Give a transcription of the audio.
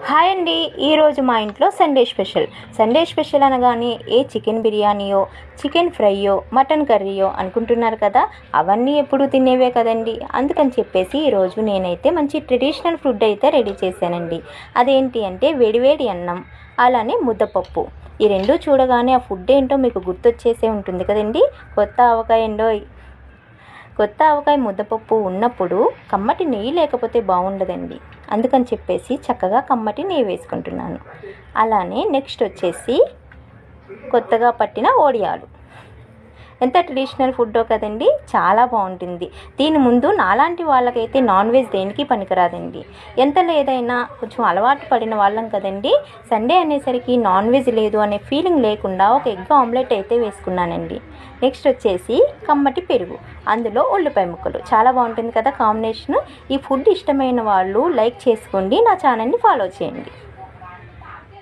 Hi అండి. ఈరోజు మా ఇంట్లో సండే స్పెషల్ అనగానే చికెన్ బిర్యానీయో, చికెన్ ఫ్రైయో, మటన్ కర్రీయో అనుకుంటున్నారు కదా. అవన్నీ ఎప్పుడు తినేవే కదండి. అందుకని చెప్పేసి ఈరోజు నేనైతే మంచి ట్రెడిషనల్ ఫుడ్ అయితే రెడీ చేశానండి. అదేంటి అంటే వేడివేడి అన్నం, అలానే ముద్దపప్పు. ఈ రెండు చూడగానే ఆ ఫుడ్ ఏంటో మీకు గుర్తొచ్చేసే ఉంటుంది కదండి. కొత్త ఆవకాయ ముద్దపప్పు ఉన్నప్పుడు కమ్మటి నెయ్యి లేకపోతే బాగుండదండి. అందుకని చెప్పేసి చక్కగా కమ్మటి నెయ్యి వేసుకుంటున్నాను. అలానే నెక్స్ట్ వచ్చేసి కొత్తగా పట్టిన ఓడియాలు. ఎంత ట్రెడిషనల్ ఫుడ్డో కదండి, చాలా బాగుంటుంది. దీని ముందు నాలాంటి వాళ్ళకైతే నాన్ వెజ్ దేనికి పనికిరాదండి. ఎంత లేదైనా కొంచెం అలవాటు పడిన వాళ్ళం కదండి. సండే అనేసరికి నాన్ వెజ్ లేదు అనే ఫీలింగ్ లేకుండా ఒక ఎగ్ ఆమ్లెట్ అయితే వేసుకున్నానండి. నెక్స్ట్ వచ్చేసి కమ్మటి పెరుగు, అందులో ఉల్లిపాయ ముక్కలు. చాలా బాగుంటుంది కదా కాంబినేషన్. ఈ ఫుడ్ ఇష్టమైన వాళ్ళు లైక్ చేసుకోండి, నా ఛానల్ని ఫాలో చేయండి.